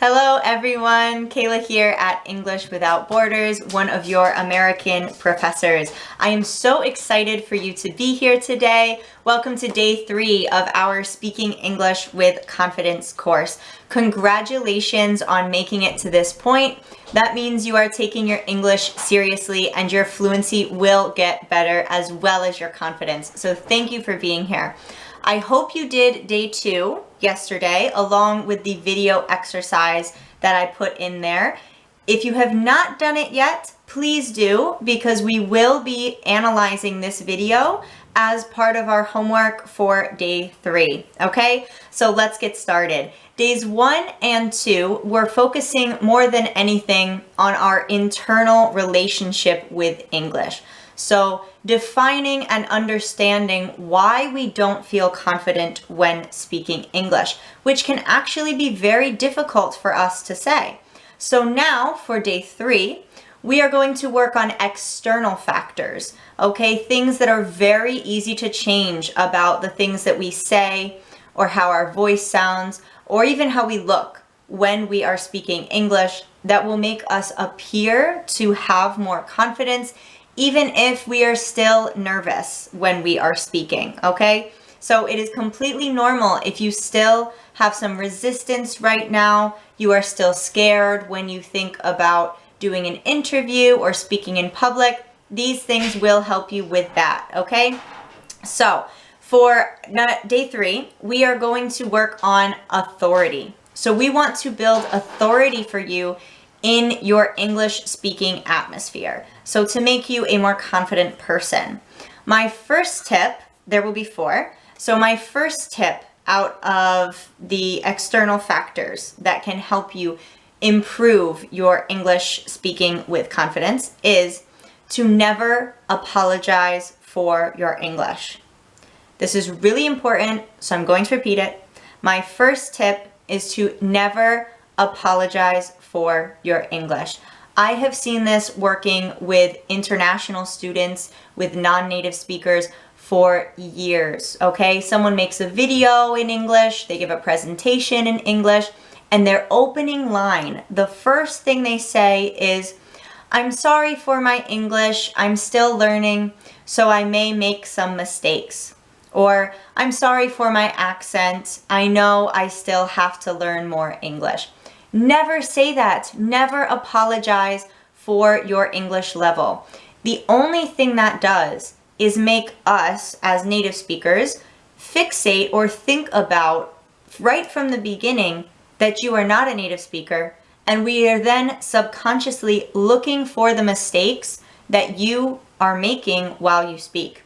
Hello everyone, Kayla here at English Without Borders, one of your American professors. I am so excited for you to be here today. Welcome to day 3 of our Speaking English with Confidence course. Congratulations on making it to this point. That means you are taking your English seriously and your fluency will get better as well as your confidence. So thank you for being here. I hope you did day 2 yesterday along with the video exercise that I put in there. If you have not done it yet, please do, because we will be analyzing this video as part of our homework for day 3. Okay, so let's get started. Days 1 and 2, we're focusing more than anything on our internal relationship with English. So defining and understanding why we don't feel confident when speaking English, which can actually be very difficult for us to say. So now for day 3, we are going to work on external factors, okay? Things that are very easy to change about the things that we say or how our voice sounds or even how we look when we are speaking English that will make us appear to have more confidence even if we are still nervous when we are speaking, okay? So it is completely normal if you still have some resistance right now, you are still scared when you think about doing an interview or speaking in public. These things will help you with that, okay? So for day 3, we are going to work on authority. So we want to build authority for you in your English speaking atmosphere. So to make you a more confident person. My first tip, there will be 4. So my first tip out of the external factors that can help you improve your English speaking with confidence is to never apologize for your English. This is really important, so I'm going to repeat it. My first tip is to never apologize for your English. I have seen this working with international students, with non-native speakers for years, okay? Someone makes a video in English, they give a presentation in English, and their opening line, the first thing they say is, "I'm sorry for my English, I'm still learning, so I may make some mistakes." Or, "I'm sorry for my accent, I know I still have to learn more English." Never say that. Never apologize for your English level. The only thing that does is make us, as native speakers, fixate or think about right from the beginning that you are not a native speaker, and we are then subconsciously looking for the mistakes that you are making while you speak.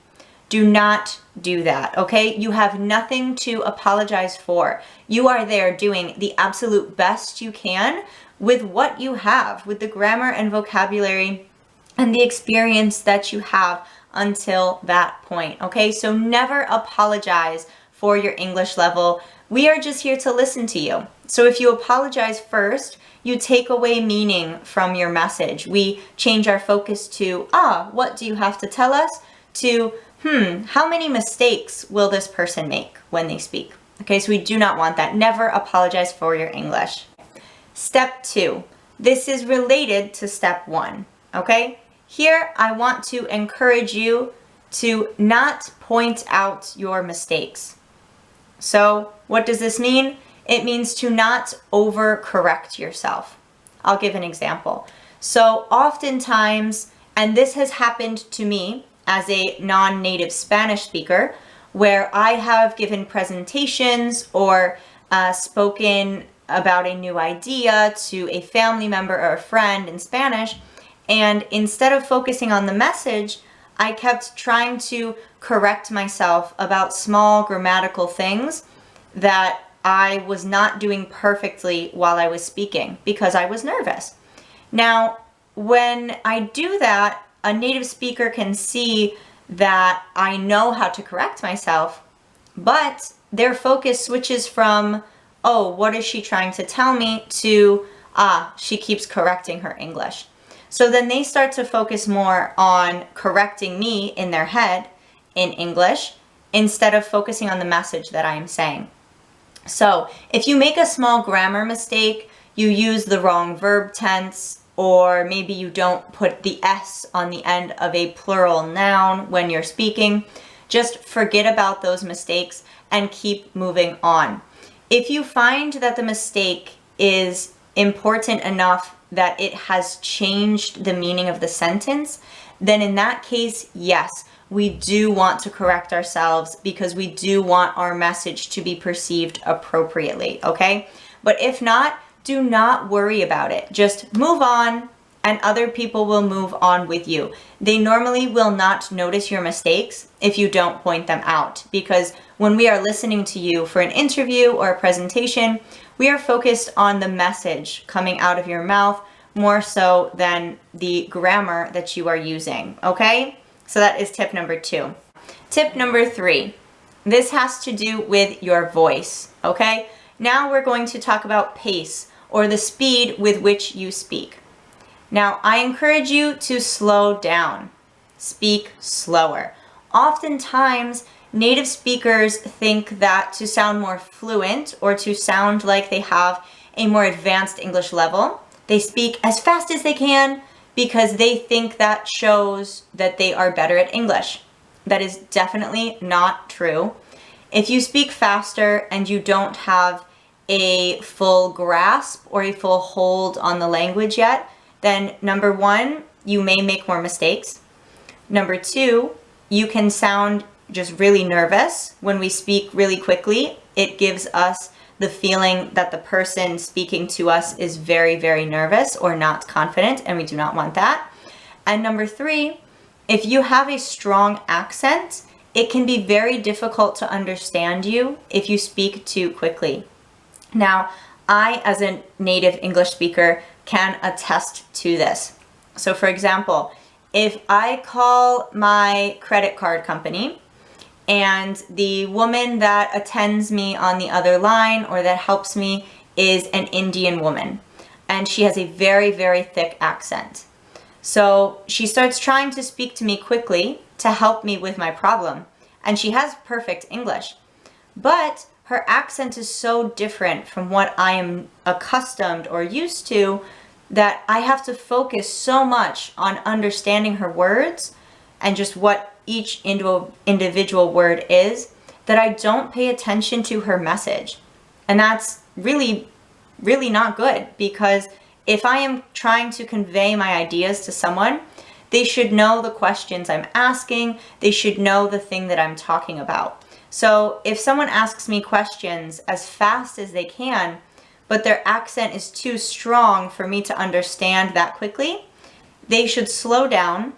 Do not do that, okay? You have nothing to apologize for. You are there doing the absolute best you can with what you have, with the grammar and vocabulary and the experience that you have until that point, okay? So never apologize for your English level. We are just here to listen to you. So if you apologize first, you take away meaning from your message. We change our focus to, what do you have to tell us? To, how many mistakes will this person make when they speak? Okay, so we do not want that. Never apologize for your English. Step 2. This is related to step 1, okay? Here, I want to encourage you to not point out your mistakes. So, what does this mean? It means to not overcorrect yourself. I'll give an example. So, oftentimes, and this has happened to me as a non-native Spanish speaker, where I have given presentations or spoken about a new idea to a family member or a friend in Spanish, and instead of focusing on the message, I kept trying to correct myself about small grammatical things that I was not doing perfectly while I was speaking because I was nervous. Now, when I do that, a native speaker can see that I know how to correct myself, but their focus switches from, oh, what is she trying to tell me, to, she keeps correcting her English. So then they start to focus more on correcting me in their head in English instead of focusing on the message that I am saying. So if you make a small grammar mistake, you use the wrong verb tense, or maybe you don't put the S on the end of a plural noun when you're speaking. Just forget about those mistakes and keep moving on. If you find that the mistake is important enough that it has changed the meaning of the sentence, then in that case, yes, we do want to correct ourselves because we do want our message to be perceived appropriately, okay? But if not, do not worry about it. Just move on and other people will move on with you. They normally will not notice your mistakes if you don't point them out, because when we are listening to you for an interview or a presentation, we are focused on the message coming out of your mouth more so than the grammar that you are using, okay? So that is tip number 2. Tip number 3, this has to do with your voice, okay? Now we're going to talk about pace, or the speed with which you speak. Now, I encourage you to slow down. Speak slower. Oftentimes, native speakers think that to sound more fluent or to sound like they have a more advanced English level, they speak as fast as they can because they think that shows that they are better at English. That is definitely not true. If you speak faster and you don't have a full grasp or a full hold on the language yet, then number 1, you may make more mistakes. Number 2, you can sound just really nervous. When we speak really quickly, it gives us the feeling that the person speaking to us is very, very nervous or not confident, and we do not want that. And number 3, if you have a strong accent, it can be very difficult to understand you if you speak too quickly. Now, I, as a native English speaker, can attest to this. So for example, if I call my credit card company and the woman that attends me on the other line or that helps me is an Indian woman, and she has a very, very thick accent. So she starts trying to speak to me quickly to help me with my problem, and she has perfect English, but her accent is so different from what I am accustomed or used to that I have to focus so much on understanding her words and just what each individual word is that I don't pay attention to her message. And that's really, really not good, because if I am trying to convey my ideas to someone, they should know the questions I'm asking, they should know the thing that I'm talking about. So if someone asks me questions as fast as they can, but their accent is too strong for me to understand that quickly, they should slow down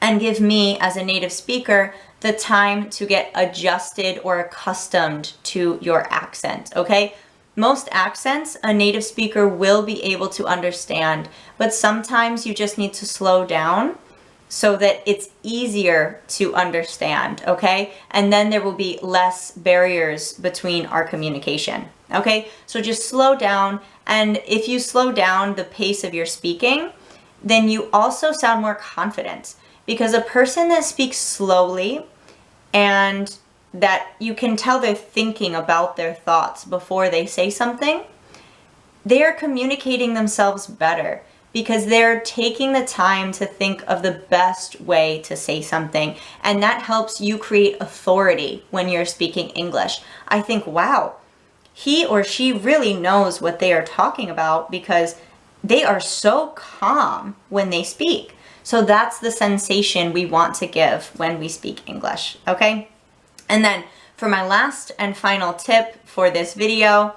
and give me, as a native speaker, the time to get adjusted or accustomed to your accent, okay? Most accents, a native speaker will be able to understand, but sometimes you just need to slow down so that it's easier to understand, okay? And then there will be less barriers between our communication, okay? So just slow down, and if you slow down the pace of your speaking, then you also sound more confident, because a person that speaks slowly and that you can tell they're thinking about their thoughts before they say something, they are communicating themselves better, because they're taking the time to think of the best way to say something. And that helps you create authority when you're speaking English. I think, wow, he or she really knows what they are talking about, because they are so calm when they speak. So that's the sensation we want to give when we speak English, okay? And then for my last and final tip for this video,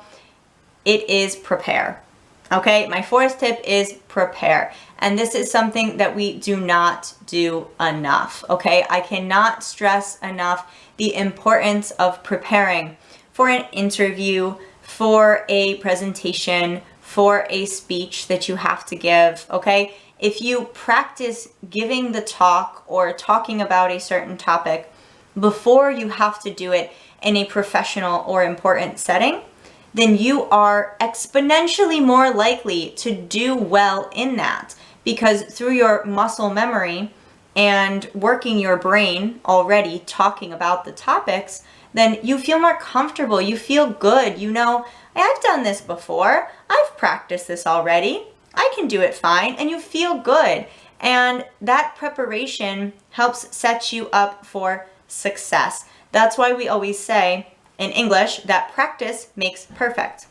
it is prepare. Okay, my 4th tip is prepare. And this is something that we do not do enough, okay? I cannot stress enough the importance of preparing for an interview, for a presentation, for a speech that you have to give, okay? If you practice giving the talk or talking about a certain topic before you have to do it in a professional or important setting, then you are exponentially more likely to do well in that, because through your muscle memory and working your brain already talking about the topics, then you feel more comfortable, you feel good, you know, I've done this before, I've have practiced this already. I can do it fine, and you feel good. And that preparation helps set you up for success. That's why we always say in English that practice makes perfect.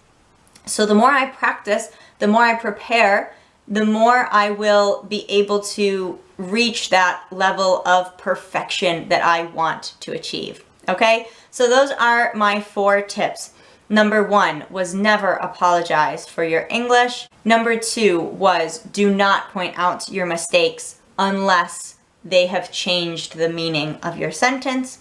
So the more I practice, the more I prepare, the more I will be able to reach that level of perfection that I want to achieve. Okay? So those are my 4 tips. Number 1 was never apologize for your English. Number 2 was do not point out your mistakes unless they have changed the meaning of your sentence.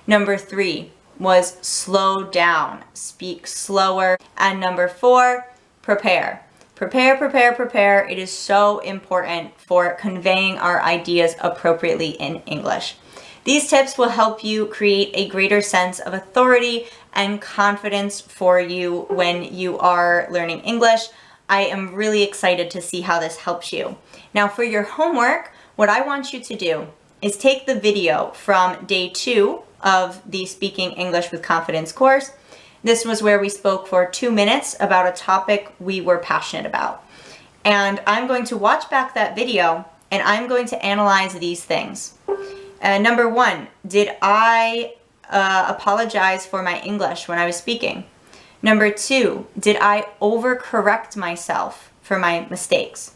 Number 3 was slow down, speak slower. And number 4, prepare. Prepare, prepare, prepare. It is so important for conveying our ideas appropriately in English. These tips will help you create a greater sense of authority and confidence for you when you are learning English. I am really excited to see how this helps you. Now for your homework, what I want you to do is take the video from day 2 of the Speaking English with Confidence course. This was where we spoke for 2 minutes about a topic we were passionate about. And I'm going to watch back that video and I'm going to analyze these things. Number 1, did I apologize for my English when I was speaking? Number 2, did I overcorrect myself for my mistakes?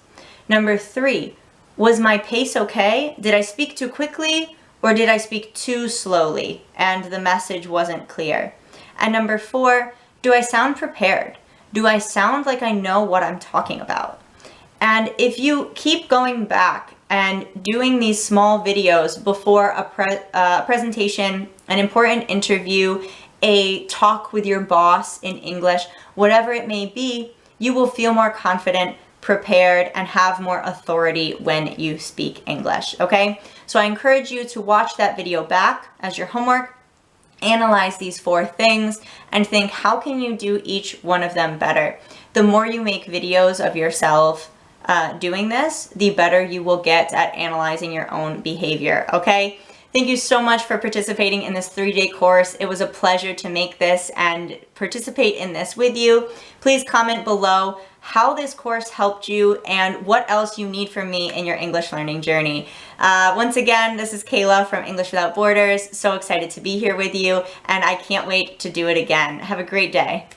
Number 3, was my pace okay? Did I speak too quickly or did I speak too slowly and the message wasn't clear? And number 4, do I sound prepared? Do I sound like I know what I'm talking about? And if you keep going back and doing these small videos before a presentation, an important interview, a talk with your boss in English, whatever it may be, you will feel more confident, prepared, and have more authority when you speak English, okay? So I encourage you to watch that video back as your homework, analyze these 4 things, and think, how can you do each one of them better? The more you make videos of yourself doing this, the better you will get at analyzing your own behavior, okay? Thank you so much for participating in this 3-day course. It was a pleasure to make this and participate in this with you. Please comment below how this course helped you and what else you need from me in your English learning journey. Once again, this is Kayla from English Without Borders. So excited to be here with you, and I can't wait to do it again. Have a great day.